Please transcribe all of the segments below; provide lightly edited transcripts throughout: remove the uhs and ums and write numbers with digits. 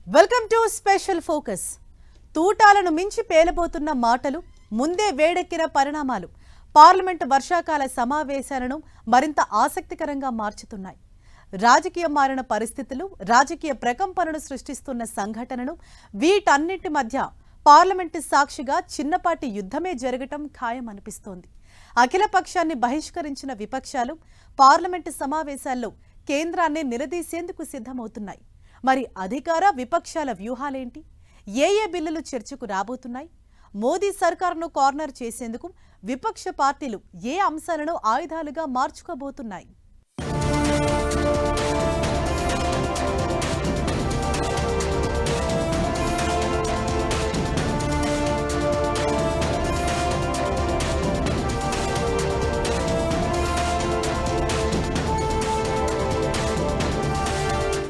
Welcome to special focus. తూటాలను మించి పేలబోతున్న మాటలు, ముందే వేడెక్కిన పరిణామాలు పార్లమెంట్ వర్షాకాల సమావేశాలను మరింత ఆసక్తికరంగా మార్చుతున్నాయి. రాజకీయం మారిన పరిస్థితులు, రాజకీయ ప్రకంపనలు సృష్టిస్తున్న సంఘటనలు, వీటన్నిటి మధ్య పార్లమెంటు సాక్షిగా చిన్నపాటి యుద్ధమే జరగటం ఖాయమనిపిస్తోంది. అఖిల పక్షాన్ని బహిష్కరించిన విపక్షాలు పార్లమెంటు సమావేశాల్లో కేంద్రాన్ని నిలదీసేందుకు సిద్ధమవుతున్నాయి. మరి అధికార విపక్షాల వ్యూహాలేంటి? ఏ బిల్లులు చర్చకు రాబోతున్నాయి? మోదీ సర్కారును కార్నర్ చేసేందుకు విపక్ష పార్టీలు ఏ అంశాలను ఆయుధాలుగా మార్చుకోబోతున్నాయి?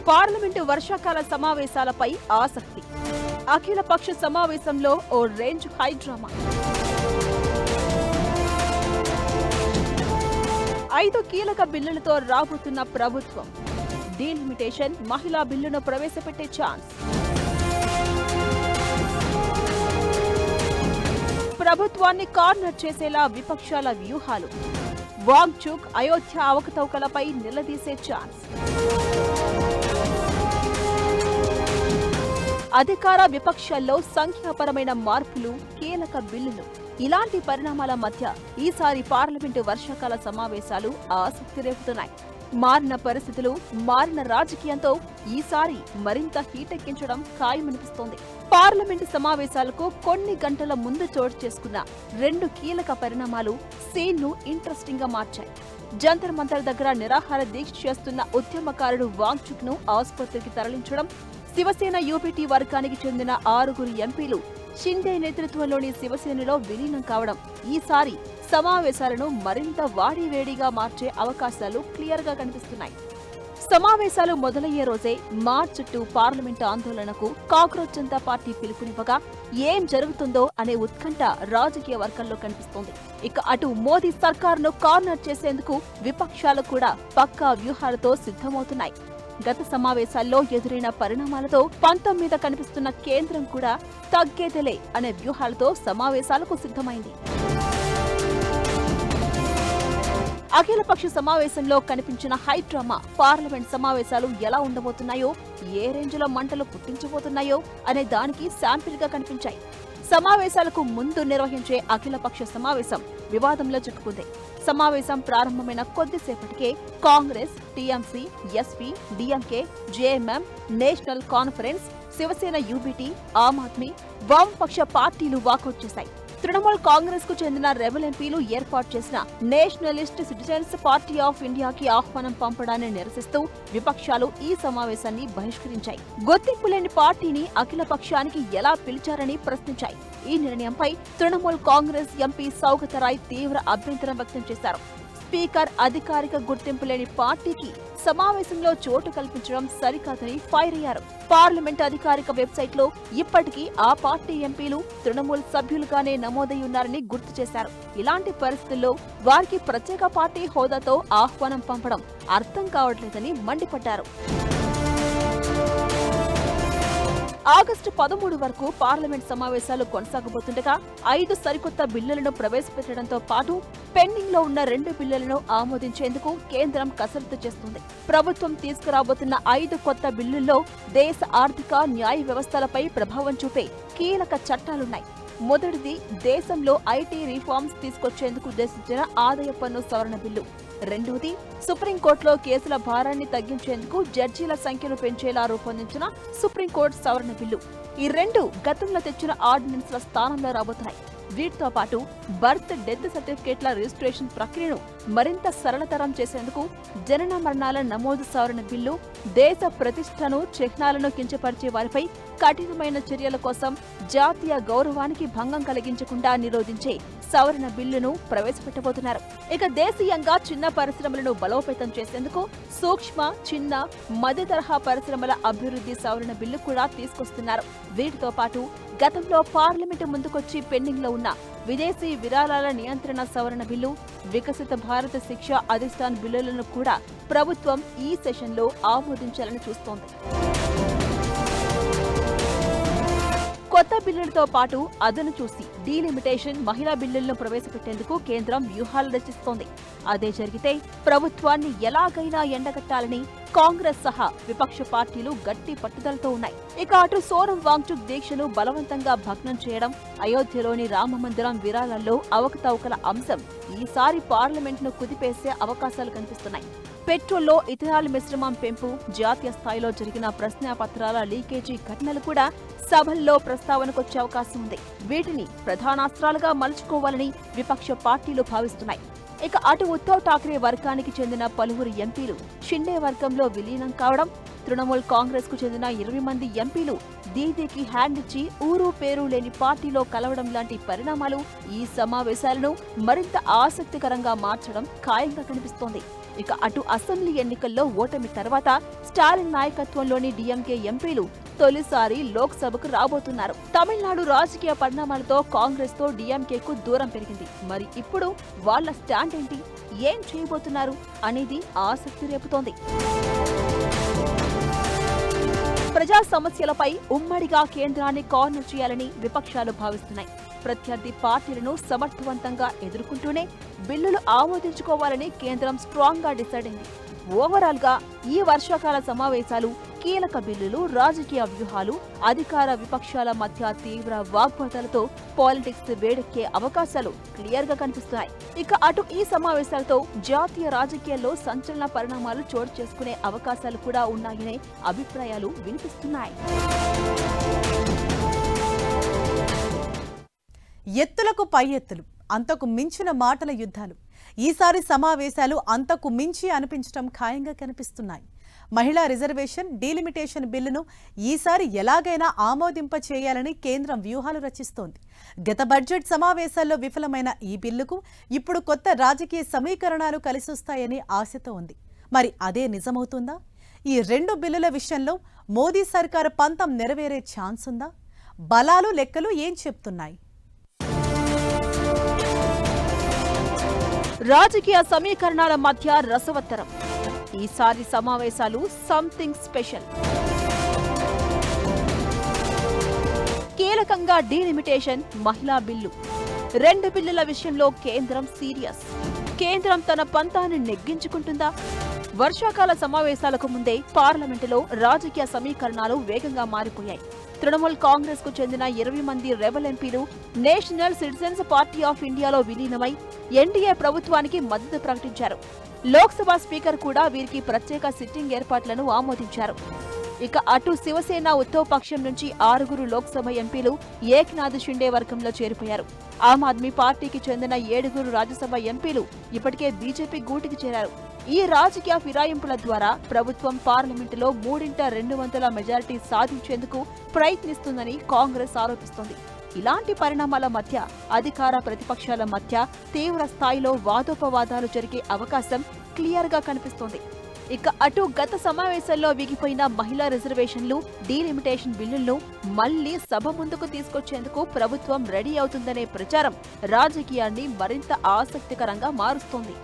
పార్లమెంటు వర్షాకాల సమావేశాలపై ఆసక్తి. అఖిల పక్ష సమావేశంలో ఓ రేంజ్ హైడ్రామా. 5 కీలక బిల్లులతో రాబోతున్న ప్రభుత్వం. డీలిమిటేషన్, మహిళా బిల్లును ప్రవేశపెట్టే ఛాన్స్. ప్రభుత్వాన్ని కార్నర్ చేసేలా విపక్షాల వ్యూహాలు. వాంగ్చుక్, అయోధ్య అవకతవకలపై నిలదీసే ఛాన్స్. అధికార విపక్షాల్లో సంఖ్యాపరమైన మార్పులు, కీలక బిల్లులు. ఇలాంటి పరిణామాల మధ్య ఈసారి పార్లమెంటు వర్షాకాల సమావేశాలు ఆసక్తి రేపుతున్నాయి. మారిన పరిస్థితులు, మారిన రాజకీయంతో ఈసారి మరింత హీటెక్కించడం ఖాయమనిపిస్తోంది. పార్లమెంటు సమావేశాలకు కొన్ని గంటల ముందు చోటు చేసుకున్న 2 కీలక పరిణామాలు సీన్ను ఇంట్రెస్టింగ్ గా మార్చాయి. జంతర్ మంతర్ దగ్గర నిరాహార దీక్ష చేస్తున్న ఉద్యమకారుడు వాంగ్చుక్ ను ఆసుపత్రికి తరలించడం, శివసేన యూపీటీ వర్గానికి చెందిన 6 ఎంపీలు షిండే నేతృత్వంలోని శివసేనలో విలీనం కావడం ఈసారి సమావేశాలను మరింత వాడివేడిగా మార్చే అవకాశాలు క్లియర్ గా కనిపిస్తున్నాయి. సమావేశాలు మొదలయ్యే రోజే మార్చ్ 2 పార్లమెంటు ఆందోళనకు కాక్రోచ్ జనతా పార్టీ పిలుపునివ్వగా ఏం జరుగుతుందో అనే ఉత్కంఠ రాజకీయ వర్గాల్లో కనిపిస్తోంది. ఇక అటు మోదీ సర్కారును కార్నర్ చేసేందుకు విపక్షాలు కూడా పక్కా వ్యూహాలతో సిద్ధమవుతున్నాయి. గత సమావేశాల్లో ఎదురైన పరిణామాలతో పంతం మీద కనిపిస్తున్న కేంద్రం కూడా తగ్గేదేలే అనే వ్యూహాలతో సమావేశాలకు సిద్ధమైంది. అఖిలపక్ష సమావేశంలో కనిపించిన హైడ్రామా పార్లమెంట్ సమావేశాలు ఎలా ఉండబోతున్నాయో, ఏ రేంజ్లో మంటలు పుట్టించబోతున్నాయో అనే దానికి శాంపిల్ గా కనిపించాయి. సమావేశాలకు ముందు నిర్వహించే అఖిలపక్ష సమావేశం వివాదంలో చిక్కుకుంది. సమావేశం ప్రారంభమైన కొద్దిసేపటికే Congress, TMC, SP, DMK, JMM, national conference, Shiv Sena UBT, Aam Aadmi, వామపక్ష పార్టీలు వాకౌట్ చేశాయి. తృణమూల్ కాంగ్రెస్ కు చెందిన రెబెల్ ఎంపీలు ఏర్పాటు చేసిన నేషనలిస్ట్ సిటిజన్స్ పార్టీ ఆఫ్ ఇండియాకి ఆహ్వానం పంపడాన్ని నిరసిస్తూ విపక్షాలు ఈ సమావేశాన్ని బహిష్కరించాయి. గుర్తింపు లేని పార్టీని అఖిల పక్షానికి ఎలా పిలిచారని ప్రశ్నించాయి. ఈ నిర్ణయంపై తృణమూల్ కాంగ్రెస్ ఎంపీ సౌగతరాయ్ తీవ్ర అభ్యంతరం వ్యక్తం చేశారు. స్పీకర్ అధికారిక గుర్తింపు లేని పార్టీకి సమావేశంలో చోటు కల్పించడం సరికాదని ఫైర్ అయ్యారు. పార్లమెంట్ అధికారిక వెబ్సైట్ లో ఇప్పటికీ ఆ పార్టీ ఎంపీలు తృణమూల్ సభ్యులుగానే నమోదై ఉన్నారని గుర్తు చేశారు. ఇలాంటి పరిస్థితుల్లో వారికి ప్రత్యేక పార్టీ హోదాతో ఆహ్వానం పంపడం అర్థం కావట్లేదని మండిపడ్డారు. ఆగస్టు 13 వరకు పార్లమెంట్ సమావేశాలు కొనసాగబోతుండగా 5 సరికొత్త బిల్లులను ప్రవేశపెట్టడంతో పాటు పెండింగ్ లో ఉన్న 2 బిల్లులను ఆమోదించేందుకు కేంద్రం కసరత్తు చేస్తుంది. ప్రభుత్వం తీసుకురాబోతున్న 5 కొత్త బిల్లుల్లో దేశ ఆర్థిక, న్యాయ వ్యవస్థలపై ప్రభావం చూపే కీలక చట్టాలున్నాయి. మొదటిది దేశంలో ఐటీ రిఫార్మ్స్ తీసుకొచ్చేందుకు ఉద్దేశించిన ఆదాయ పన్ను సవరణ బిల్లు. రెండవది సుప్రీంకోర్టులో కేసుల భారాన్ని తగ్గించేందుకు జడ్జీల సంఖ్యను పెంచేలా రూపొందించిన సుప్రీంకోర్టు సవరణ బిల్లు. ఈ 2 గతంలో తెచ్చిన ఆర్డినెన్స్ల స్థానంలో రాబోతున్నాయి. వీటితో పాటు బర్త్, డెత్ సర్టిఫికేట్ల రిజిస్ట్రేషన్ ప్రక్రియను మరింత సరళతరం చేసేందుకు జనన మరణాల నమోదు సవరణ బిల్లు, దేశ ప్రతిష్టను, చిహ్నాలను కించపరిచే వారిపై కఠినమైన చర్యల కోసం జాతీయ గౌరవానికి భంగం కలిగించకుండా నిరోధించే సవరణ బిల్లును ప్రవేశపెట్టబోతున్నారు. ఇక దేశీయంగా చిన్న పరిశ్రమలను బలోపేతం చేసేందుకు సూక్ష్మ, చిన్న, మధ్య తరహా పరిశ్రమల అభివృద్ధి సవరణ బిల్లు కూడా తీసుకొస్తున్నారు. వీటితో పాటు గతంలో పార్లమెంటు ముందుకొచ్చి పెండింగ్ లో ఉన్న విదేశీ విరాళాల నియంత్రణ సవరణ బిల్లు, వికసిత భారత శిక్ష అధిష్టాన్ బిల్లులను కూడా ప్రభుత్వం ఈ సెషన్లో ఆమోదించాలని చూస్తోంది. కొత్త బిల్లులతో పాటు అదను చూసి డీలిమిటేషన్ మహిళా బిల్లులను ప్రవేశపెట్టేందుకు కేంద్రం వ్యూహాలు రచిస్తోంది. అదే జరిగితే ప్రభుత్వాన్ని ఎలాగైనా ఎండగట్టాలని కాంగ్రెస్ సహా విపక్ష పార్టీలు గట్టి పట్టుదలతో ఉన్నాయి. ఇక అటు సోరం వాంగ్చుక్ దీక్షను బలవంతంగా భగ్నం చేయడం, అయోధ్యలోని రామమందిరం విరాళాల్లో అవకతవకల అంశం ఈసారి పార్లమెంట్ను కుదిపేసే అవకాశాలు కనిపిస్తున్నాయి. పెట్రోల్లో ఇథనాల్ మిశ్రమం పెంపు, జాతీయ స్థాయిలో జరిగిన ప్రశ్నాపత్రాల లీకేజీ ఘటనలు కూడా సభల్లో ప్రస్తావనకొచ్చే అవకాశం ఉంది. వీటిని ప్రధానాస్త్రాలుగా మలుచుకోవాలని విపక్ష పార్టీలు భావిస్తున్నాయి. ఇక అటు ఉద్ధవ్ ఠాక్రే వర్గానికి చెందిన పలువురు ఎంపీలు షిండే వర్గంలో విలీనం కావడం, తృణమూల్ కాంగ్రెస్ కు చెందిన 20 మంది ఎంపీలు దీదీకి హ్యాండ్ ఇచ్చి ఊరు పేరు లేని పార్టీలో కలవడం లాంటి పరిణామాలు ఈ సమావేశాలను మరింత ఆసక్తికరంగా మార్చడం ఖాయంగా కనిపిస్తోంది. ఇక అటు అసెంబ్లీ ఎన్నికల్లో ఓటమి తర్వాత స్టాలిన్ నాయకత్వంలోని డీఎంకే ఎంపీలు తొలిసారి లోక్సభకు రాబోతున్నారు. తమిళనాడు రాజకీయ పరిణామాలతో కాంగ్రెస్ తో డీఎంకేకు దూరం పెరిగింది. మరి ఇప్పుడు వాళ్ల స్టాండ్ ఏంటి, ఏం చేయబోతున్నారు అనేది ఆసక్తి రేపుతోంది. ప్రజా సమస్యలపై ఉమ్మడిగా కేంద్రాన్ని కార్నర్ చేయాలని విపక్షాలు భావిస్తున్నాయి. ప్రత్యర్థి పార్టీలను సమర్థవంతంగా ఎదుర్కొంటూనే బిల్లులు ఆమోదించుకోవాలని కేంద్రం స్ట్రాంగ్ గా డిసైడ్ అయింది. ఓవరాల్ గా ఈ వర్షాకాల సమావేశాలు, కీలక బిల్లులు, రాజకీయ వ్యూహాలు, అధికార విపక్షాల మధ్య తీవ్ర వాగ్వాదాలతో పాలిటిక్స్ వేడెక్కే అవకాశాలు క్లియర్ గా కనిపిస్తున్నాయి. ఇక అటు ఈ సమావేశాలతో జాతీయ రాజకీయాల్లో సంచలన పరిణామాలు చోటు చేసుకునే అవకాశాలు కూడా ఉన్నాయనే అభిప్రాయాలు వినిపిస్తున్నాయి. ఎత్తులకు పై ఎత్తులు, అంతకు మించిన మాటల యుద్ధాలు. ఈసారి సమావేశాలు అంతకు మించి అనిపించడం ఖాయంగా కనిపిస్తున్నాయి. మహిళా రిజర్వేషన్, డీలిమిటేషన్ బిల్లును ఈసారి ఎలాగైనా ఆమోదింపచేయాలని కేంద్రం వ్యూహాలు రచిస్తోంది. గత బడ్జెట్ సమావేశాల్లో విఫలమైన ఈ బిల్లుకు ఇప్పుడు కొత్త రాజకీయ సమీకరణాలు కలిసొస్తాయని ఆశతో ఉంది. మరి అదే నిజమవుతుందా? ఈ రెండు బిల్లుల విషయంలో మోదీ సర్కారు పంతం నెరవేరే ఛాన్స్ ఉందా? బలాలు, లెక్కలు ఏం చెప్తున్నాయి? రాజకీయ సమీకరణాల మధ్య రసవత్తరం. ఈసారి సమావేశాలు సంథింగ్ స్పెషల్. కీలకంగా డీలిమిటేషన్, మహిళా బిల్లు. రెండు బిల్లుల విషయంలో కేంద్రం సీరియస్. కేంద్రం తన పంతాన్ని నెగ్గించుకుంటుందా? వర్షాకాల సమావేశాలకు ముందే పార్లమెంటులో రాజకీయ సమీకరణాలు వేగంగా మారిపోయాయి. తృణమూల్ కాంగ్రెస్ కు చెందిన 20 మంది రెబల్ ఎంపీలు నేషనల్ సిటిజన్స్ పార్టీ ఆఫ్ ఇండియాలో విలీనమై ఎన్డీఏ ప్రభుత్వానికి మద్దతు ప్రకటించారు. లోక్సభ స్పీకర్ కూడా వీరికి ప్రత్యేక సిట్టింగ్ ఏర్పాట్లను ఆమోదించారు. ఇక అటు శివసేన ఉద్ధవ్ పక్షం నుంచి 6 లోక్సభ ఎంపీలు ఏక్నాథ్ షిండే వర్గంలో చేరిపోయారు. ఆమ్ ఆద్మీ పార్టీకి చెందిన 7 రాజ్యసభ ఎంపీలు ఇప్పటికే బీజేపీ గూటికి చేరారు. ఈ రాజకీయ ఫిరాయింపుల ద్వారా ప్రభుత్వం పార్లమెంటులో 3/2 మెజారిటీ సాధించేందుకు ప్రయత్నిస్తుందని కాంగ్రెస్ ఆరోపిస్తోంది. ఇలాంటి పరిణామాల మధ్య అధికార ప్రతిపక్షాల మధ్య తీవ్ర స్థాయిలో వాదోపవాదాలు జరిగే అవకాశం క్లియర్ గా కనిపిస్తోంది. ఇక అటు గత సమావేశాల్లో విగిపోయిన మహిళా రిజర్వేషన్లు, డీలిమిటేషన్ బిల్లులను మళ్లీ సభ ముందుకు తీసుకొచ్చేందుకు ప్రభుత్వం రెడీ అవుతుందనే ప్రచారం రాజకీయాన్ని మరింత ఆసక్తికరంగా మారుస్తోంది.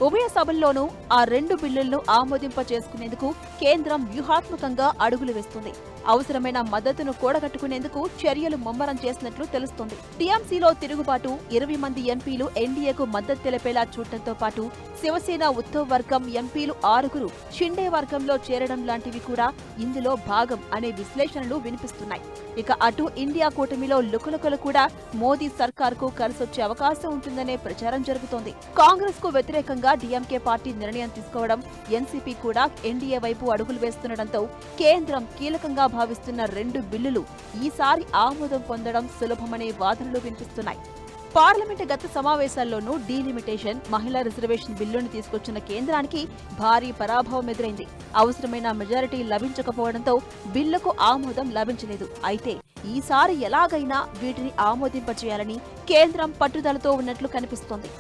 ఉభయ సభల్లోనూ ఆ రెండు బిల్లులను ఆమోదింప చేసుకునేందుకు కేంద్రం వ్యూహాత్మకంగా అడుగులు వేస్తుంది. అవసరమైన మద్దతును కూడగట్టుకునేందుకు చర్యలు ముమ్మరం చేసినట్లు తెలుస్తోంది. టీఎంసీలో తిరుగుబాటు, 20 మంది ఎంపీలు ఎన్డీఏకు మద్దతు తెలిపేలా చూడటంతో పాటు శివసేన ఉద్ధవ్ వర్గం ఎంపీలు 6 షిండే వర్గంలో చేరడం లాంటివి కూడా ఇందులో భాగం అనే విశ్లేషణలు వినిపిస్తున్నాయి. ఇక అటు ఇండియా కూటమిలో లుకలుకలు కూడా మోదీ సర్కార్కు కలిసొచ్చే అవకాశం ఉంటుందనే ప్రచారం జరుగుతోంది. కాంగ్రెస్ కు వ్యతిరేకంగా డీఎంకే పార్టీ నిర్ణయం తీసుకోవడం, ఎన్సీపీ కూడా ఎన్డీఏ వైపు అడుగులు వేస్తుండటంతో కేంద్రం కీలకంగా భావిస్తున్న రెండు బిల్లులు ఈసారి ఆమోదం పొందడం సులభమనే వాదనలు వినిపిస్తున్నాయి. పార్లమెంటు గత సమావేశాల్లోనూ డీలిమిటేషన్, మహిళా రిజర్వేషన్ బిల్లును తీసుకొచ్చిన కేంద్రానికి భారీ పరాభవం ఎదురైంది. అవసరమైన మెజారిటీ లభించకపోవడంతో బిల్లుకు ఆమోదం లభించలేదు. అయితే ఈసారి ఎలాగైనా వీటిని ఆమోదింపచేయాలని కేంద్రం పట్టుదలతో ఉన్నట్లు కనిపిస్తోంది.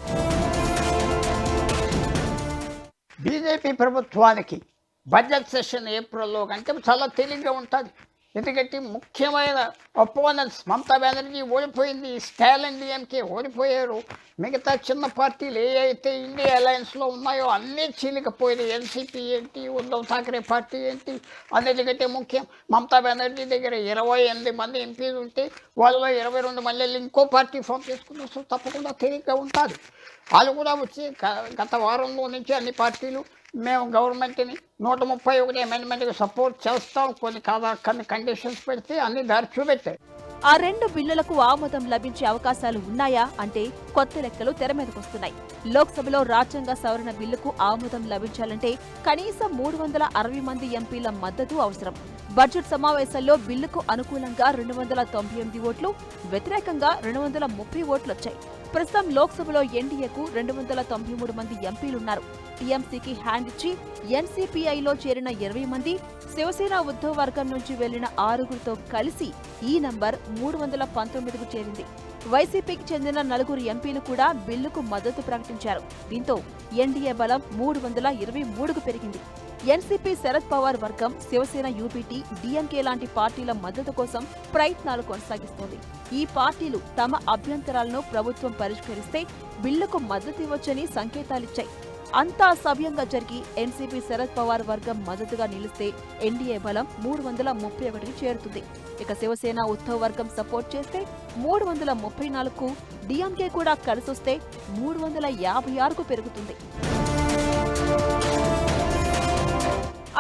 బీజేపీ ప్రభుత్వానికి బడ్జెట్ సెషన్ ఏప్రిల్లో కంటే చాలా తేలిగ్గా ఉంటుంది. ఎందుకంటే ముఖ్యమైన అపోనెంట్స్ మమతా బెనర్జీ ఓడిపోయింది, స్టాలిన్ డిఎంకే ఓడిపోయారు. మిగతా చిన్న పార్టీలు ఏ అయితే ఇండియా అలయన్స్లో ఉన్నాయో అన్నీ చీలికపోయినాయి. ఎన్సీపీ ఏంటి, ఉద్ధవ్ ఠాక్రే పార్టీ ఏంటి, అన్నిటికంటే ముఖ్యం మమతా బెనర్జీ దగ్గర 28 మంది ఎంపీలు ఉంటే వాళ్ళలో 22 మళ్ళీ ఇంకో పార్టీ ఫామ్ చేసుకున్నారు. సో తప్పకుండా తేలిగ్గా ఉంటుంది. వాళ్ళు కూడా వచ్చి గత వారంలో నుంచి అన్ని పార్టీలు మేము గవర్నమెంట్ని 131 అమెండ్మెంట్కి సపోర్ట్ చేస్తాం, కొన్ని కండిషన్స్ పెడితే అన్ని దారి చూపెట్టాయి. ఆ 2 బిల్లులకు ఆమోదం లభించే అవకాశాలు ఉన్నాయా అంటే కొత్త లెక్కలు తెర మీదకొస్తున్నాయి. లోక్సభలో రాజ్యాంగ సవరణ బిల్లుకు ఆమోదం లభించాలంటే కనీసం 360 మంది ఎంపీల మద్దతు అవసరం. బడ్జెట్ సమావేశాల్లో బిల్లుకు అనుకూలంగా 298 ఓట్లు, వ్యతిరేకంగా 230 ఓట్లొచ్చాయి. ప్రస్తుతం లోక్సభలో ఎన్డీఏకు 293 మంది ఎంపీలున్నారు. టీఎంసీకి హ్యాండ్ ఇచ్చి ఎన్సీపీఐలో చేరిన 20 మంది, శివసేన ఉద్ధవ్ వర్గం నుంచి వెళ్లిన 6గురితో కలిసి ఈ నంబర్ 319కు చేరింది. వైసీపీకి చెందిన 4 ఎంపీలు కూడా బిల్లుకు మద్దతు ప్రకటించారు. దీంతో ఎన్డీఏ బలం 323కు పెరిగింది. ఎన్సీపీ శరద్ పవార్ వర్గం, శివసేన యూపీటీ, డీఎంకే లాంటి పార్టీల మద్దతు కోసం ప్రయత్నాలు కొనసాగిస్తోంది. ఈ పార్టీలు తమ అభ్యంతరాలను ప్రభుత్వం పరిష్కరిస్తే బిల్లుకు మద్దతివ్వొచ్చని సంకేతాలిచ్చాయి. అంతా సవ్యంగా జరిగి ఎన్సీపీ శరద్ పవార్ వర్గం మద్దతుగా నిలిస్తే ఎన్డీఏ బలం 331కి చేరుతుంది. ఇక శివసేన ఉద్ధవ్ వర్గం సపోర్ట్ చేస్తే 334కు, డీఎంకే కూడా కలిసొస్తే 356కు పెరుగుతుంది.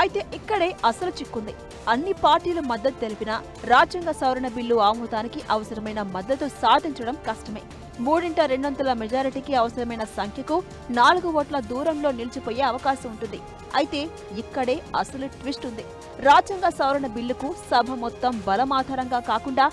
అయితే ఇక్కడే అసలు చిక్కుంది. అన్ని పార్టీలు మద్దతు తెలిపినా రాజ్యాంగ సవరణ బిల్లు ఆమోదానికి అవసరమైన మద్దతు సాధించడం కష్టమే. 3/2 మెజారిటీకి అవసరమైన సంఖ్యకు 4 ఓట్ల దూరంలో నిలిచిపోయే అవకాశం ఉంటుంది. అయితే ఇక్కడే అసలు ట్విస్ట్ ఉంది. రాజ్యాంగ సవరణ బిల్లుకు సభ మొత్తం బలం ఆధారంగా కాకుండా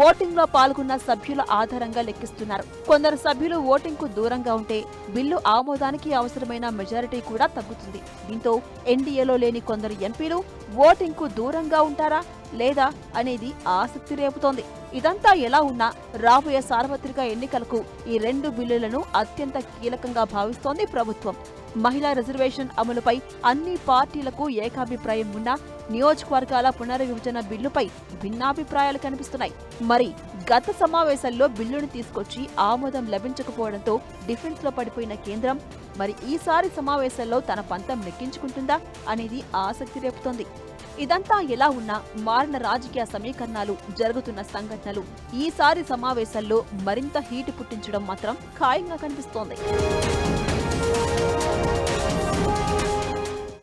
ఓటింగ్లో పాల్గొన్న సభ్యుల ఆధారంగా లెక్కిస్తున్నారు. కొందరు సభ్యులు ఓటింగ్కు దూరంగా ఉంటే బిల్లు ఆమోదానికి అవసరమైన మెజారిటీ కూడా తగ్గుతుంది. దీంతో ఎన్డీఏలో లేని కొందరు ఎంపీలు ఓటింగ్కు దూరంగా ఉంటారా లేదా అనేది ఆసక్తి రేపుతోంది. ఇదంతా ఎలా ఉన్నా రాబోయే సార్వత్రిక ఎన్నికలకు ఈ 2 బిల్లులను అత్యంత కీలకంగా భావిస్తోంది ప్రభుత్వం. మహిళా రిజర్వేషన్ అమలుపై అన్ని పార్టీలకు ఏకాభిప్రాయం ఉన్నా నియోజకవర్గాల పునర్విభజన బిల్లుపై భిన్నాభిప్రాయాలు కనిపిస్తున్నాయి. మరి గత సమావేశాల్లో బిల్లును తీసుకొచ్చి ఆమోదం లభించకపోవడంతో డిఫెన్స్ లో పడిపోయిన కేంద్రం మరి ఈసారి సమావేశాల్లో తన పంతం నెక్కించుకుంటుందా అనేది ఆసక్తి రేపుతోంది. ఇదంతా ఎలా ఉన్నా మారిన రాజకీయ సమీకరణాలు, జరుగుతున్న సంఘటనలు ఈసారి సమావేశాల్లో మరింత హీటు పుట్టించడం మాత్రం ఖాయంగా కనిపిస్తోంది.